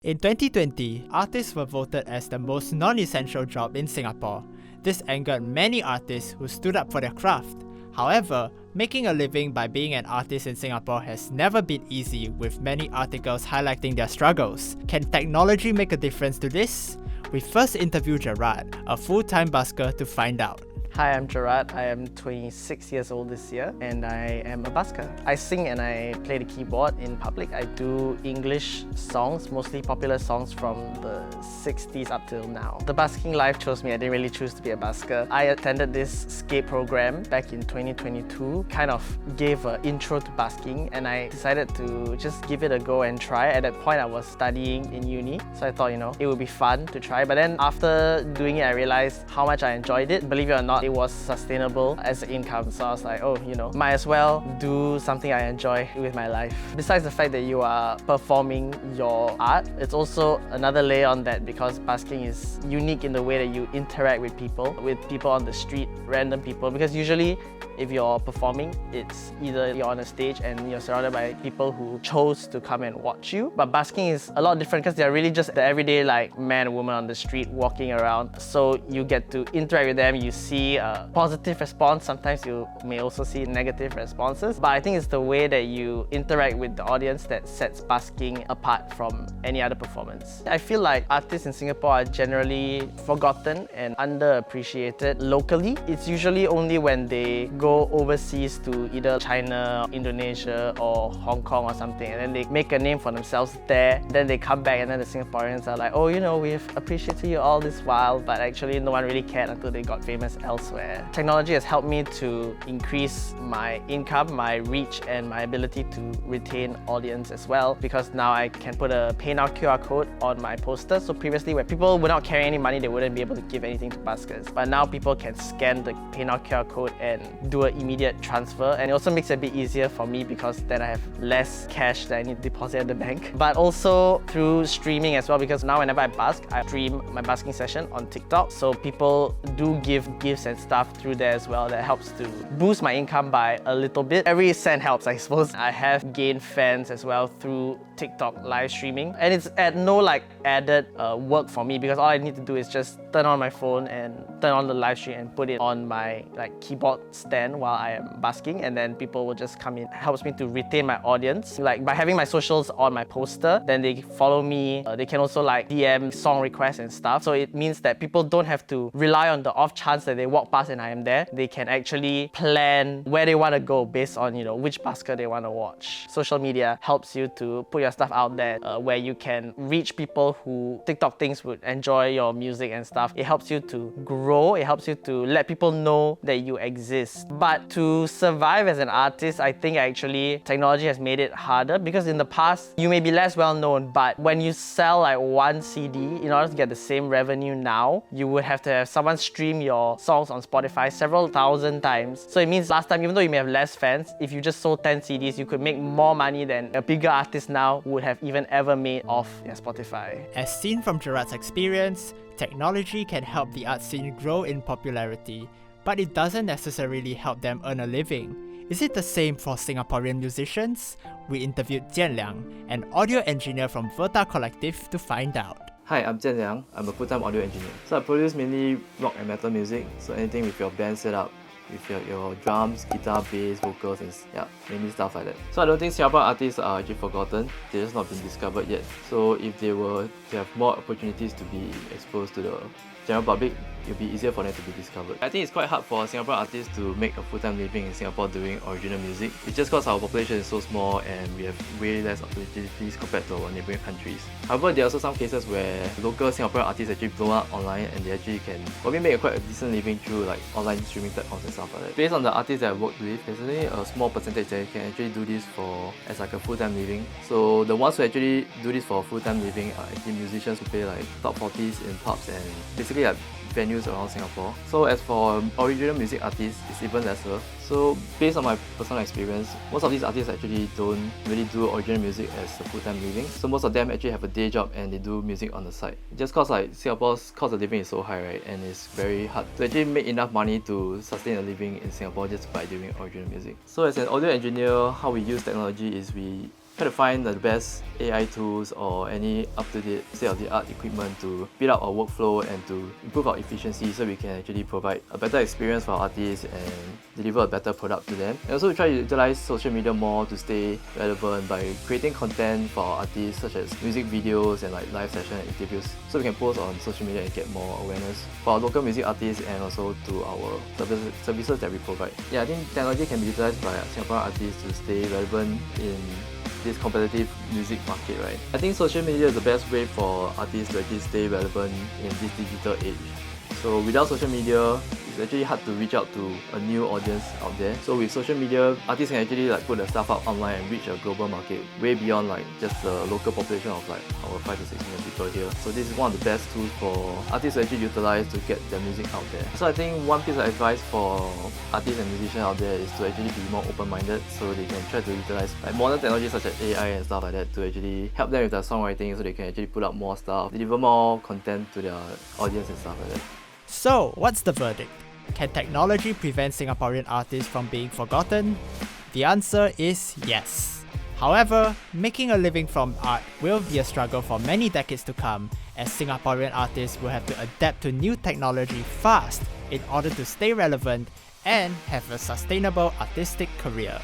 In 2020, artists were voted as the most non-essential job in Singapore. This angered many artists who stood up for their craft. However, making a living by being an artist in Singapore has never been easy, with many articles highlighting their struggles. Can technology make a difference to this? We first interviewed Gerard, a full-time busker, to find out. Hi, I'm Gerard. I am 26 years old this year and I am a busker. I sing and I play the keyboard in public. I do English songs, mostly popular songs from the 60s up till now. The busking life chose me. I didn't really choose to be a busker. I attended this skate program back in 2022, kind of gave an intro to busking, and I decided to just give it a go and try. At that point, I was studying in uni, so I thought, it would be fun to try. But then after doing it, I realized how much I enjoyed it. Believe it or not, it was sustainable as an income, so I was like, might as well do something I enjoy with my life. Besides the fact that you are performing your art, it's also another layer on that, because busking is unique in the way that you interact with people on the street, random people, because usually if you're performing, it's either you're on a stage and you're surrounded by people who chose to come and watch you. But busking is a lot different because they're really just the everyday man and woman on the street walking around. So you get to interact with them, you see a positive response, sometimes you may also see negative responses. But I think it's the way that you interact with the audience that sets busking apart from any other performance. I feel like artists in Singapore are generally forgotten and underappreciated locally. It's usually only when they go overseas to either China, Indonesia or Hong Kong or something, and then they make a name for themselves there. Then they come back and then the Singaporeans are like, we've appreciated you all this while, but actually no one really cared until they got famous elsewhere. Technology has helped me to increase my income, my reach, and my ability to retain audience as well, because now I can put a Pay Now QR code on my poster. So previously, where people would not carry any money, they wouldn't be able to give anything to buskers. But now people can scan the Pay Now QR code and do an immediate transfer, and it also makes it a bit easier for me because then I have less cash that I need to deposit at the bank. But also through streaming as well, because now whenever I busk, I stream my busking session on TikTok, so people do give gifts and stuff through there as well. That helps to boost my income by a little bit. Every cent helps, I suppose. I have gained fans as well through TikTok live streaming, and it's at no added work for me, because all I need to do is just turn on my phone and turn on the live stream and put it on my keyboard stand while I am busking, and then people will just come in. It helps me to retain my audience. By having my socials on my poster, then they follow me. They can also DM song requests and stuff. So it means that people don't have to rely on the off chance that they walk past and I am there. They can actually plan where they want to go based on which busker they want to watch. Social media helps you to put your stuff out there where you can reach people who TikTok thinks would enjoy your music and stuff. It helps you to grow. It helps you to let people know that you exist. But to survive as an artist, I think actually technology has made it harder, because in the past you may be less well known, but when you sell one CD, in order to get the same revenue now, you would have to have someone stream your songs on Spotify several thousand times. So it means last time, even though you may have less fans, if you just sold 10 CDs, you could make more money than a bigger artist now would have even ever made off Spotify. As seen from Gerard's experience, technology can help the art scene grow in popularity, but it doesn't necessarily help them earn a living. Is it the same for Singaporean musicians? We interviewed Jian Liang, an audio engineer from Verta Collective, to find out. Hi, I'm Jian Liang. I'm a full-time audio engineer. So I produce mainly rock and metal music, so anything with your band setup, with your drums, guitar, bass, vocals, and mainly stuff like that. So I don't think Singapore artists are actually forgotten. They've just not been discovered yet. So if they were to have more opportunities to be exposed to the general public, it'll be easier for them to be discovered. I think it's quite hard for Singapore artists to make a full-time living in Singapore doing original music. It's just because our population is so small and we have way less opportunities compared to our neighboring countries. However, there are also some cases where local Singaporean artists actually blow up online and they actually can probably make quite a decent living through online streaming platforms and stuff like that. Based on the artists that I've worked with, there's only a small percentage that can actually do this as a full-time living. So the ones who actually do this for a full-time living are actually musicians who play top 40s in pubs and basically venues around Singapore. So as for original music artists, it's even lesser. So based on my personal experience, most of these artists actually don't really do original music as a full-time living. So most of them actually have a day job and they do music on the side. Just cause Singapore's cost of living is so high, right? And it's very hard to actually make enough money to sustain a living in Singapore just by doing original music. So as an audio engineer, how we use technology is we try to find the best AI tools or any up-to-date state-of-the-art equipment to speed up our workflow and to improve our efficiency so we can actually provide a better experience for our artists and deliver a better product to them. And also we try to utilize social media more to stay relevant by creating content for our artists such as music videos and like live session and interviews so we can post on social media and get more awareness for our local music artists and also to our services that we provide. Yeah, I think technology can be utilized by Singaporean artists to stay relevant in this competitive music market, right? I think social media is the best way for artists to actually stay relevant in this digital age. So without social media, it's actually hard to reach out to a new audience out there. So with social media, artists can actually like put their stuff up online and reach a global market way beyond like just the local population of like our 5 to 6 million people here. So this is one of the best tools for artists to actually utilize to get their music out there. So I think one piece of advice for artists and musicians out there is to actually be more open-minded so they can try to utilize like modern technologies such as AI and stuff like that to actually help them with their songwriting so they can actually put out more stuff, deliver more content to their audience and stuff like that. So, what's the verdict? Can technology prevent Singaporean artists from being forgotten? The answer is yes. However, making a living from art will be a struggle for many decades to come, as Singaporean artists will have to adapt to new technology fast in order to stay relevant and have a sustainable artistic career.